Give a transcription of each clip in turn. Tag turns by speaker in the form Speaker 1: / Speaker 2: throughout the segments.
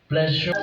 Speaker 1: Pleasure.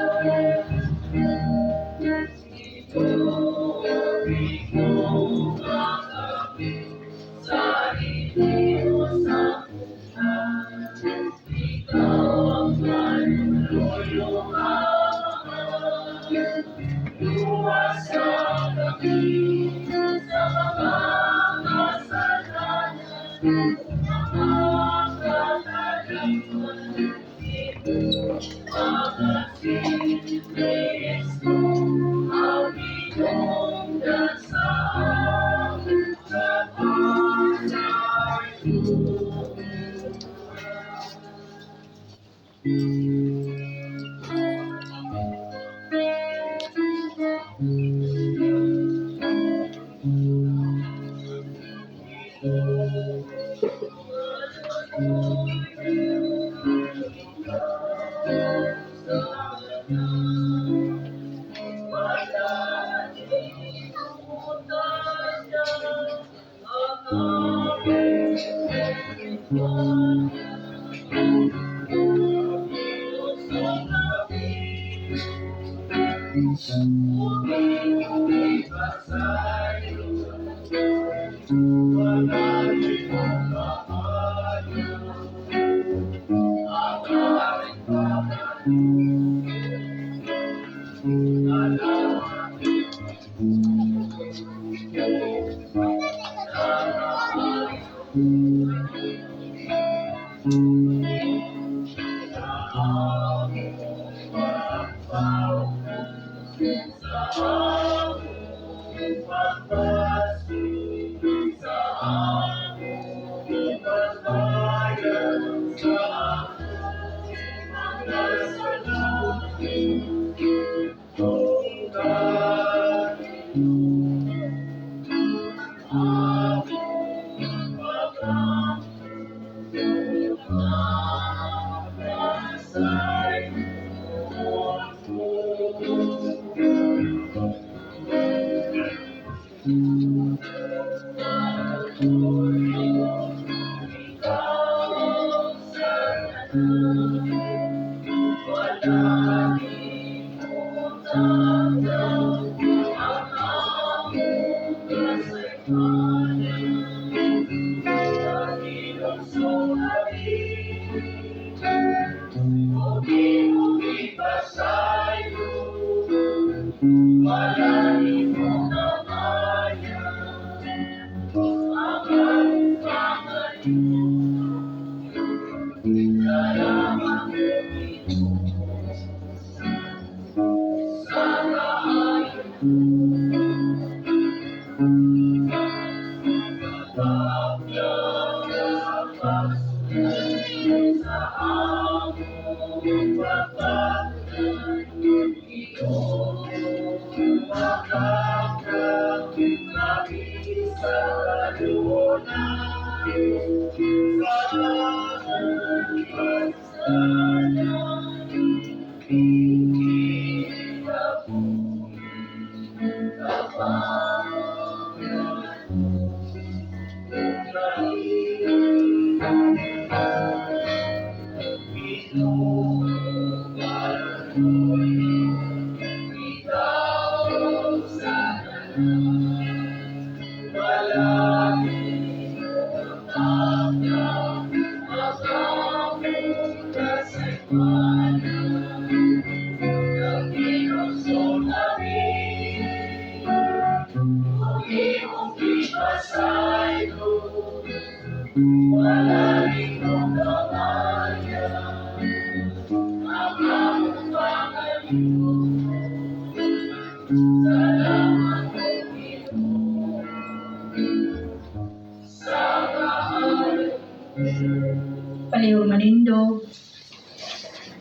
Speaker 2: Palihog manindog.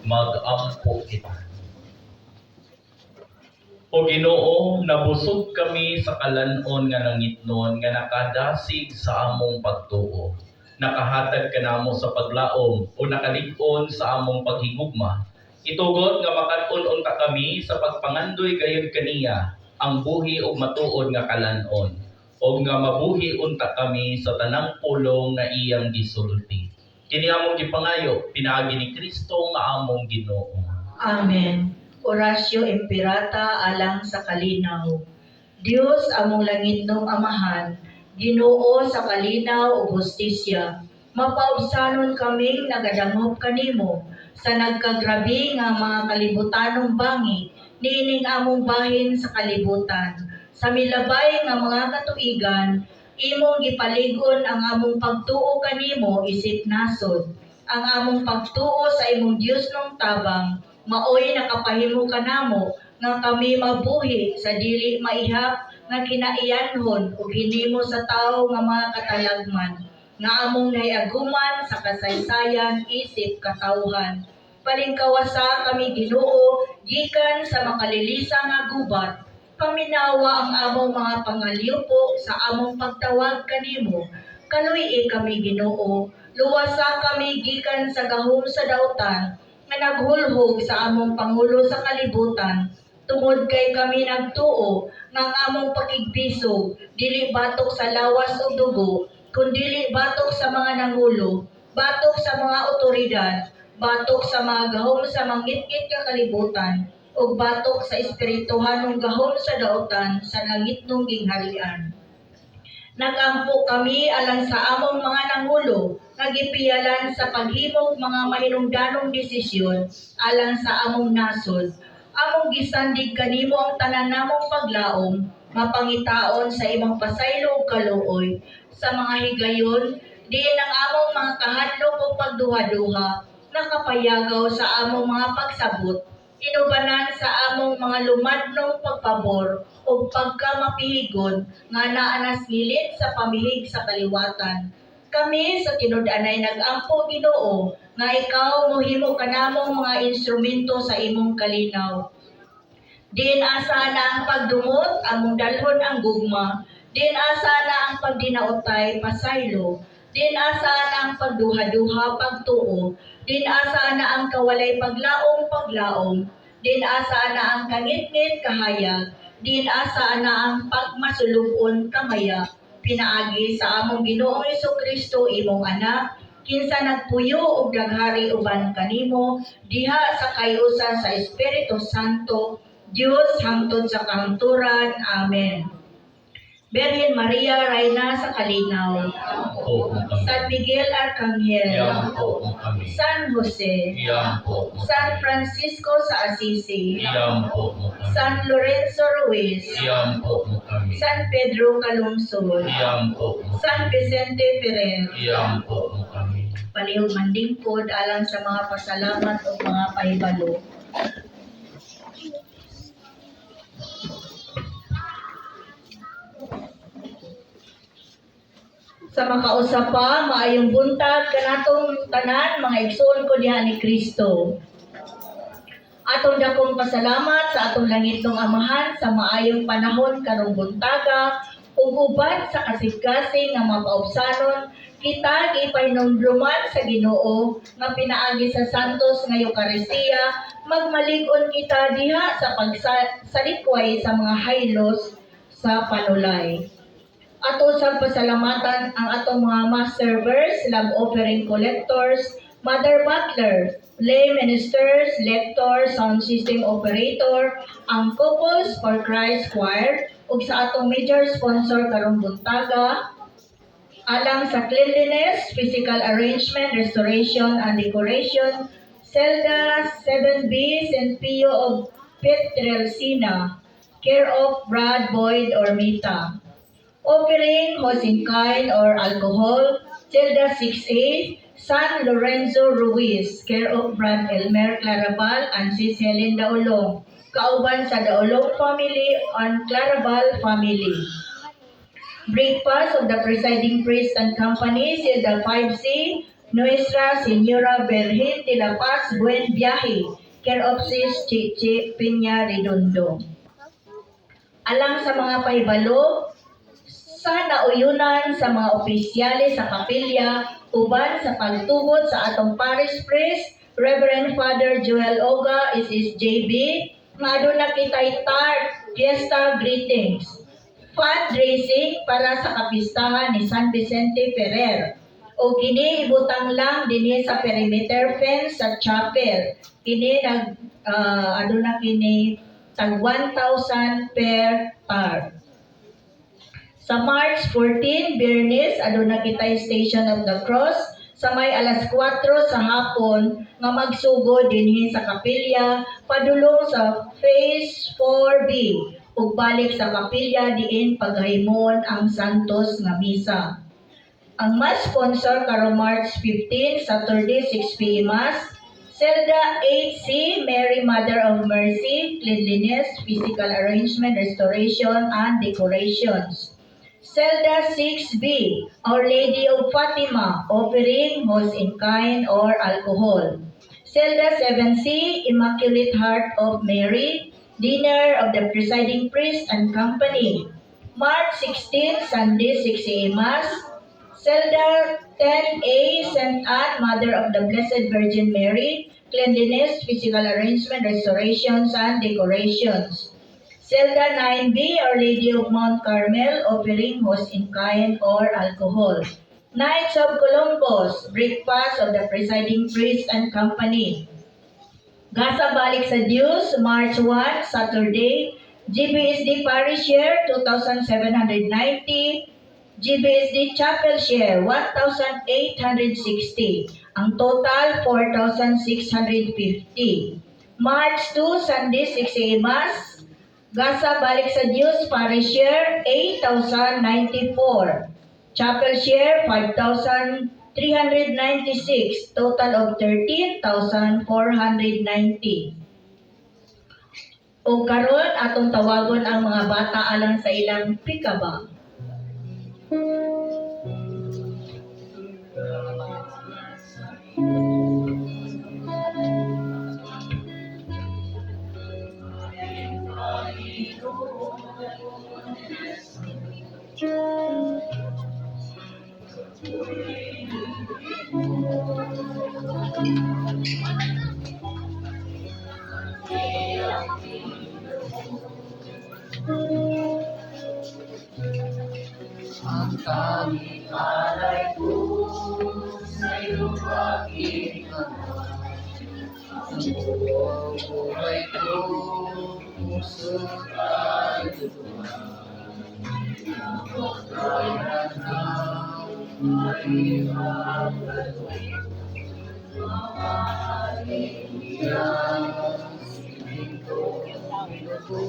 Speaker 1: Mag-ampo kita. O Ginoo, nabusog kami sa kalanon nga nangitnon nga nakadasig sa among pagtuo. Nakahatag ka namo sa paglaom o nakalig-on sa among paghigugma. Itugot nga makat-on unta kami sa pagpangandoy gayud kaniya ang buhi og matuod nga kalanon. O nga mabuhi unta kami sa tanang pulong nga iyang gisulti. Kini among gipangayo pinaagi ni Kristo nga among Ginoo.
Speaker 2: Amen. Orasyo Impirata alang sa kalinaw. Dios among langit nung amahan, Ginoo sa kalinaw ug hustisya, mapaubsanon kaming nagadangop kanimo sa nagkagrabi nga mga kalibutanong bangi, niining among bahin sa kalibutan. Sa milabay nga mga katuigan, imong gipalig-on ang among pagtuo kanimo isip nasod. Ang among pagtuo sa imong Dios nung tabang, maoy nakapahimo kanamo nga kami mabuhi sa dili maihap nga kinaiyanhon ug hinimo sa tawo nga mga katalagman nga among nahiaguman sa kasaysayan isip katawhan. Palingkawasa kami Ginoo gikan sa makalilisa nga gubat. Paminawa ang among mga pangaliupo sa among pagtawag kanimo. Kaluy kami Ginoo, luwasa kami gikan sa gahom sa dautan nga naghulhog sa among pangulo sa kalibutan. Tungod kay kami nagtuo nga ang among pakigbisog dili batok sa lawas o dugo, kundi batok sa mga nangulo, batok sa mga otoridad, batok sa mga gahom sa mangitngit nga kalibutan, ug batok sa espirituhanong gahom sa dautan sa langit nung gingharian. Nagampo kami alang sa among mga nangulo nga gipiyalan sa paghimog mga mahinungdanong desisyon alang sa among nasod. Among gisandig kanimo ang tanan namong paglaom, mapangitaon sa imong pasaylo ug kaluoy. Sa mga higayon, diin ang among mga kahadlok ug pagduha-duha, nakapayagaw sa among mga pagsabot, inubanan sa among mga lumadnong pagpabor ug pagkamapihigon nga naanas ngilit sa pamihig sa kaliwatan. Kami sa tinud-anay nag-ampo Ginoo nga ikaw mohimo kanamong mga instrumento sa imong kalinaw. Diin asa na ang pagdumot among dalhon ang gugma, diin asa na ang pagdinaotay pasaylo, diin asa na ang pagduha-duha pagtuo, diin asa na ang kawalay paglaom, diin asa na ang kangit-ngit kahayag, diin asa na ang pagmasulubon kamaya. Pinaagi sa among Ginoong Jesucristo imong anak, kinsa nagpuyo og daghari uban kanimo diha sa kayusa sa Espiritu Santo, Dios hangtod sa kahangturan. Amen. Birhen Maria, Reyna sa kalinaw.
Speaker 1: Po mo kami.
Speaker 2: San Miguel Arcangel.
Speaker 1: Iyang po mo kami.
Speaker 2: San Jose.
Speaker 1: Iyang po mo
Speaker 2: San
Speaker 1: kami.
Speaker 2: Francisco sa Assisi.
Speaker 1: Iyang po mo kami.
Speaker 2: San Lorenzo Ruiz.
Speaker 1: Iyang po mo kami.
Speaker 2: San Pedro Calungsod.
Speaker 1: Iyang po mo
Speaker 2: San
Speaker 1: kami.
Speaker 2: Vicente Ferrer.
Speaker 1: Iyang po mo kami.
Speaker 2: Palihog mandingpod alang sa mga pasalamat o mga pahibalo. Sa makausapa, maayong buntag kanatong tanan mga igsoon ko diha ni Kristo. Atong dakong pasalamat sa atong langitong amahan sa maayong panahon karong buntaga ug uban sa kasig-kasig nga mapaubsanon kita gipahinumduman sa Ginoo nga pinaagi sa santos nga Eucharistia, magmalig-on kita diha sa pagsalikway sa mga haylos sa panulay. Ato sa pasalamatan ang atong mga mass servers, love offering collectors, mother butler, lay ministers, lectors, sound system operator, ang Couples for Christ Choir, ug sa atong major sponsor karong buntaga, alang sa cleanliness, physical arrangement, restoration, and decoration, Zelda 7B St. Pio of Pietrelcina, care of Brad Boyd or Mita. Offering host in kind or alcohol, Zelda 6A, San Lorenzo Ruiz, care of Brad Elmer Clarabal and Sis Helen Daulong, kauban sa Daulong family and Clarabal family. Breakfast of the presiding priest and company, Zelda 5C, Nuestra Señora Virgen de la Paz Buen Viaje, care of Sis Chichi Piña Redondo. Alang sa mga pahibalo, sa nauyunan sa mga opisyales sa kapilya, uban sa pagtubod sa atong parish priest, Reverend Father Joel Oga, SSJB, nga aduna kitay tart, fiesta greetings, fundraising para sa kapistahan ni San Vicente Ferrer, o kini ibutang lang dinhi sa perimeter fence sa chapel. Kini aduna kini tag 1,000 per tar. Sa March 14, Biyernes, aduna kitay Station of the Cross sa may alas 4 sa hapon nga magsugod dinhi sa kapilya padulong sa Phase 4B ug balik sa kapilya diin paghimon ang Santos nga misa. Ang mass sponsor karong March 15, Saturday 6 p.m. Mass, Zelda 8C, Mary Mother of Mercy, Cleanliness, Physical Arrangement, Restoration, and Decorations. Zelda 6B, Our Lady of Fatima, offering Host in Kind or Alcohol. Zelda 7C, Immaculate Heart of Mary, Dinner of the Presiding Priest and Company. March 16, Sunday 6 a.m. Mass, Zelda 10A, St. Anne, Mother of the Blessed Virgin Mary, Cleanliness, Physical Arrangement, Restorations, and Decorations. Zelda 9B, Our Lady of Mount Carmel, offering Host in Kind or Alcohol. Knights of Columbus, Breakfast of the Presiding Priest and Company. Gasa Balik sa Diyos, March 1, Saturday, GBSD Parish Share, 2,790. GBSD Chapel Share, 1,860. Ang total, 4,650. March 2, Sunday, 6 a.m. Mass. Gasa Balik sa Diyos, Parish Share, 8,094. Chapel Share, 5,396. Total of 13,490. O karon atong tawagon ang mga bata alang sa ilang pikaba.
Speaker 3: Ang tanging alay ko sa iyong aking ama. Ang buong buhay ko, puso at lupa. Kailan na mahirap gawin. Maaaring iyan, siling ko minuto.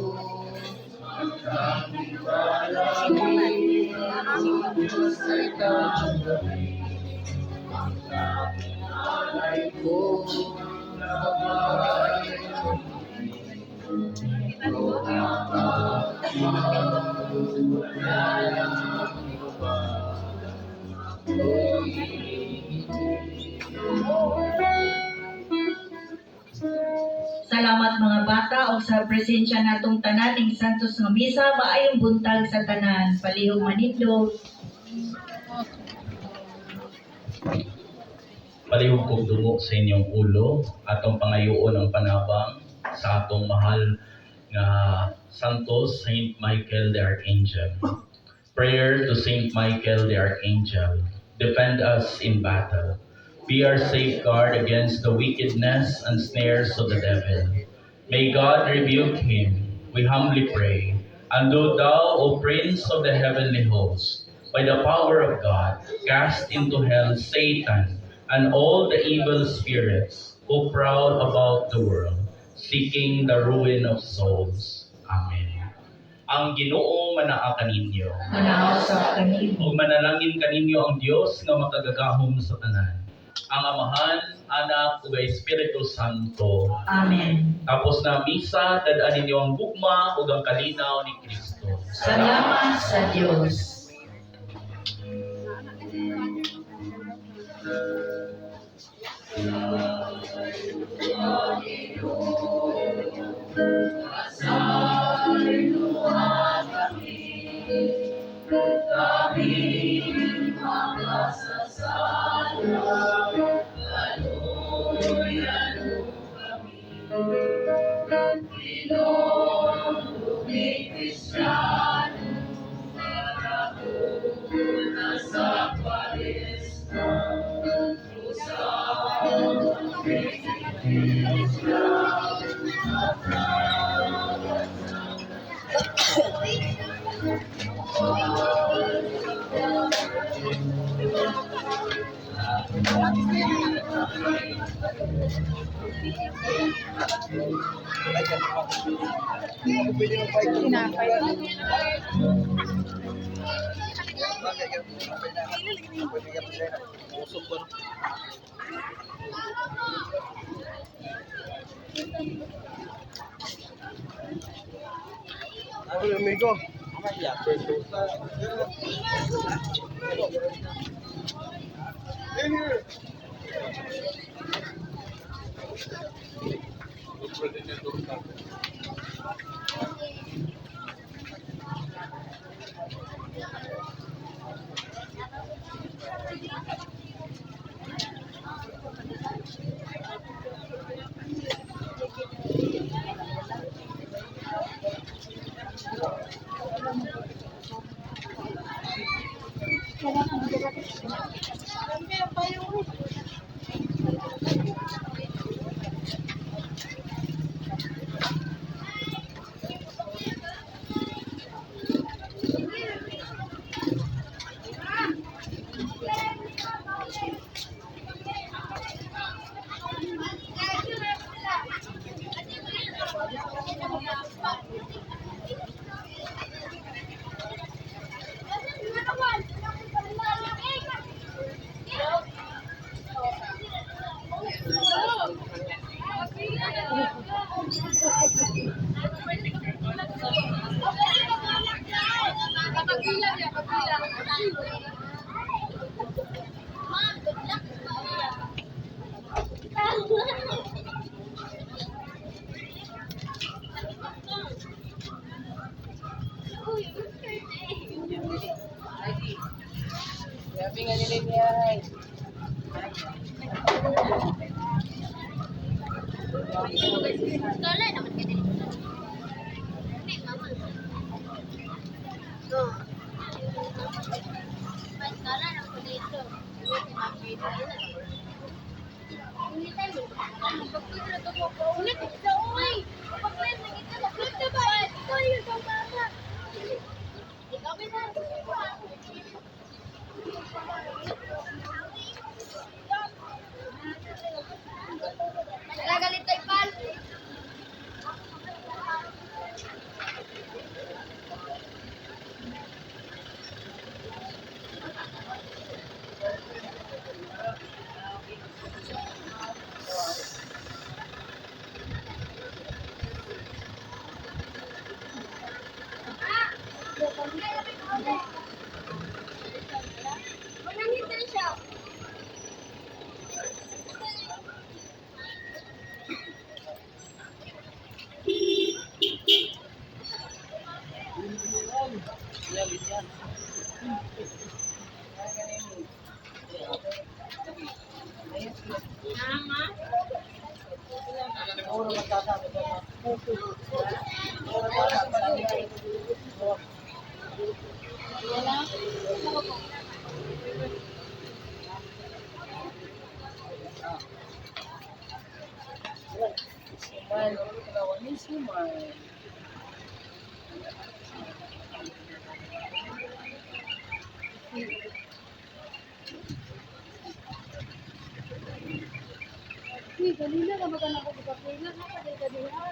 Speaker 3: Ang tanging palagi, ang Diyos ay tanggapin. Ang tanging alay ko, nabahay ko. Ito ang pagmamahal, wala lang iba.
Speaker 2: Salamat mga bata o sa presensya natong tanan ning Santos nga misa maayong buntag sa tanan palihog manindog.
Speaker 1: Palihog kog dungo sa inyong ulo, atong pangayoon ang panabang sa atong mahal nga Santos Saint Michael the Archangel. Prayer to Saint Michael the Archangel. Defend us in battle. Be our safeguard against the wickedness and snares of the devil. May God rebuke him, we humbly pray. And do thou, O Prince of the heavenly host, by the power of God, cast into hell Satan and all the evil spirits who prowl about the world, seeking the ruin of souls. Amen. Ang Ginoo manaa kaninyo.
Speaker 2: Manaw sa kanimo.
Speaker 1: Ug manalangin kaninyo ang Dios nga makagagahom sa tanan. Ang Amahan, Anak, ug Espiritu Santo.
Speaker 2: Amen.
Speaker 1: Tapos na misa, dadaan ninyo ang gugma ug ang kalinaw ni Kristo.
Speaker 2: Salamat sa Diyos.
Speaker 3: Amigo.
Speaker 4: Sabi nga nila niya,
Speaker 5: Kala naman ka din. Hindi, mama. No. Mas kala naman ko dito. Hindi tayo. Pagkulit na ito po. Ulit, sa umay. Pagkulit na ito. Pagkulit na ba? Ito yung sa mama. Ikaw ba na? Nagagalit tayo, pal. Manangit siya. Mama. Kanina ka magana ko sa pila na pa dito diha.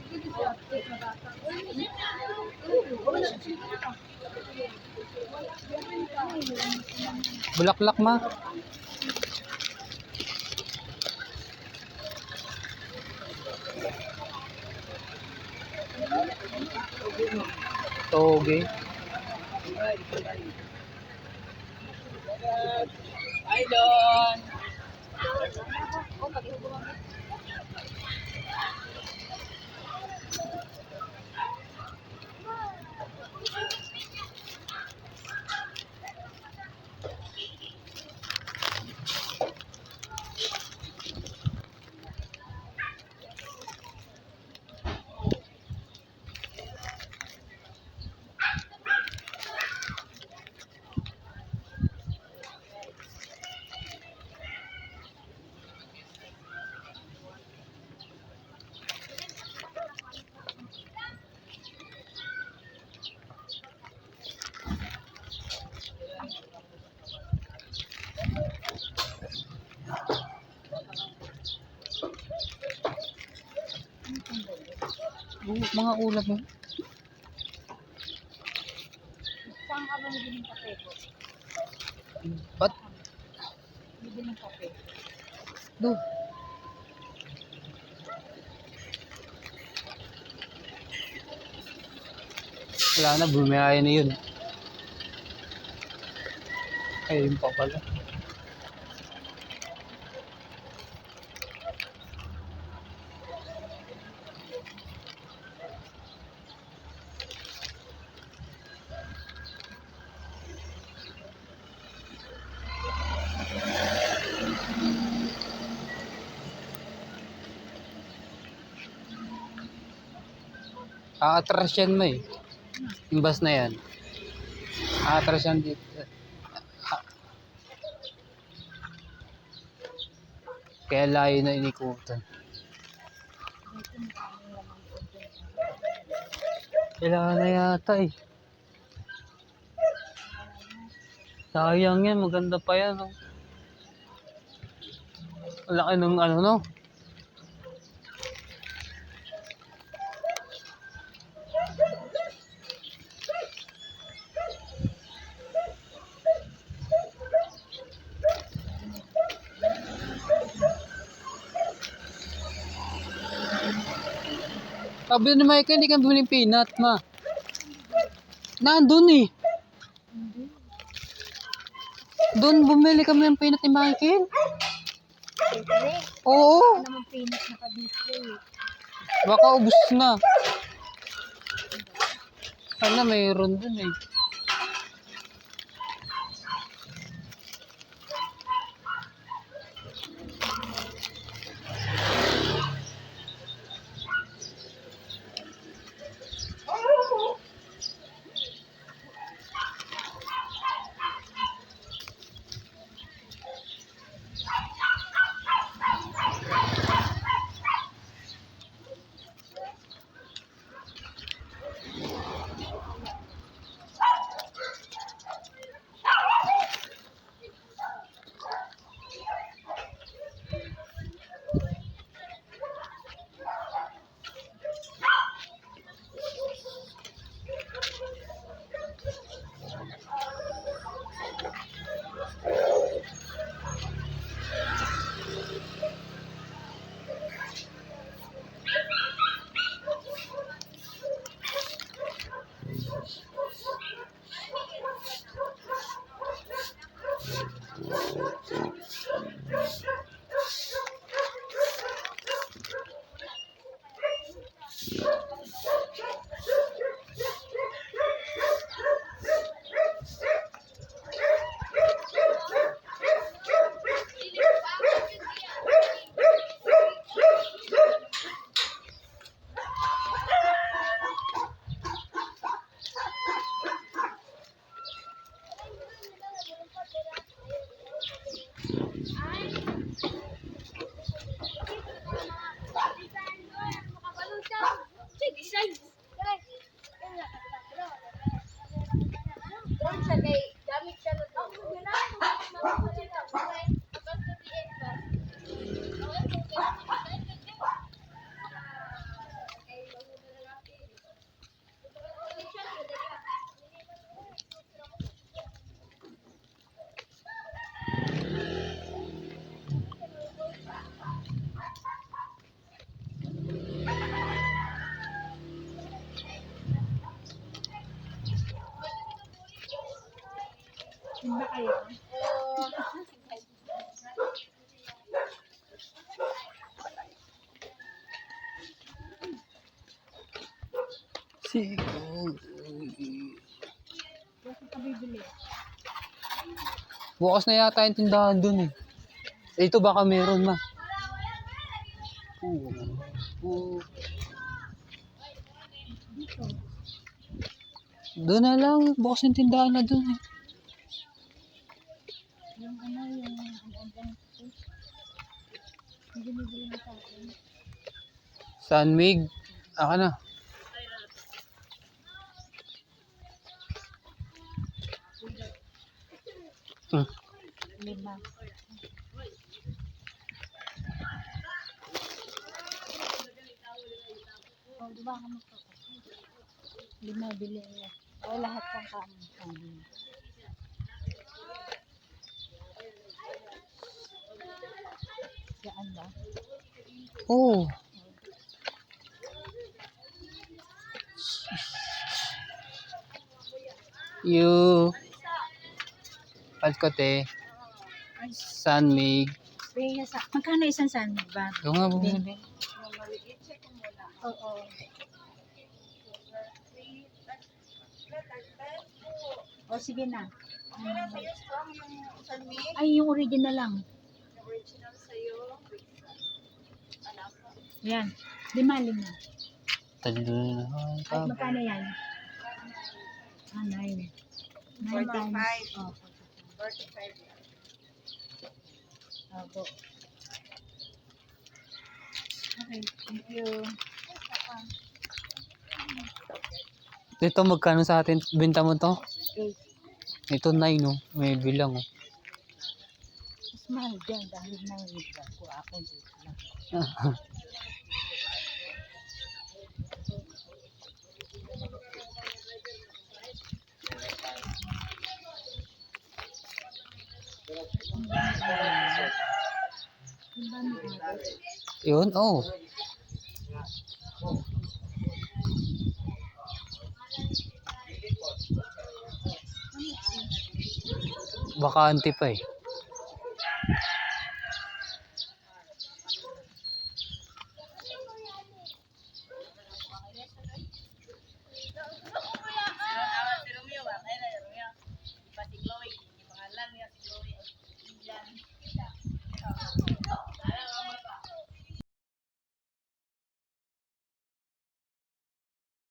Speaker 5: Dito sa update na bata.
Speaker 6: Bulaklak ma. Toge.
Speaker 4: Hi, Don!
Speaker 3: Mga ulap mo.
Speaker 5: Saan ka ba bibili ng kape ko?
Speaker 3: Ba't?
Speaker 5: Bibili ng kape.
Speaker 3: Doon. Wala na, bumiyaya na yun. Ay, yun pa pala. Aatras yan mo eh. Yung bus na yan. Aatras yan dito. Kaya layo na inikutan. Kailangan na yata eh. Sayang yan, maganda pa yan. Oh. Ang laki ng ano no. Sabi ni Michael, hindi ka bumili ng peanut, ma. Nandun eh. Doon bumili kami ng peanut ni Michael.
Speaker 5: Siyempre,
Speaker 3: Oo.
Speaker 5: naman pinis naka-display.
Speaker 3: Baka ubus na. Sana mayroon dun eh.
Speaker 5: Ba kayo?
Speaker 3: Siguro.
Speaker 5: Bakit ka bibili?
Speaker 3: Bukas na yata yung tindahan dun eh. Ito baka meron na. Doon na lang. Bukas yung tindahan na dun eh.
Speaker 5: Yung ano, yung ang hindi bibili na sa akin.
Speaker 3: Sunmig. Aka na. Hmm.
Speaker 5: 5. Oh, di ba ka Lima bili niya. O, lahat ng kamo. Saan ba?
Speaker 3: Oh. You. Palkote. Sunmig.
Speaker 5: Magkano isang sandwich ba?
Speaker 3: Yung nga bumili.
Speaker 5: Oo. O, sige na. Ay, yung original lang. Yan. Lima.
Speaker 3: Talo na
Speaker 5: Ay, magkano yan? 9. 9 times. Oh, 45. Opo. Okay, thank you.
Speaker 3: Ito magkano sa atin? Benta mo to?
Speaker 5: Okay.
Speaker 3: Ito 9 no. May bilang oh.
Speaker 5: Mas mahal dyan dahil nangyayon ko ako dito lang.
Speaker 3: Yun, oh. Bakante pa eh.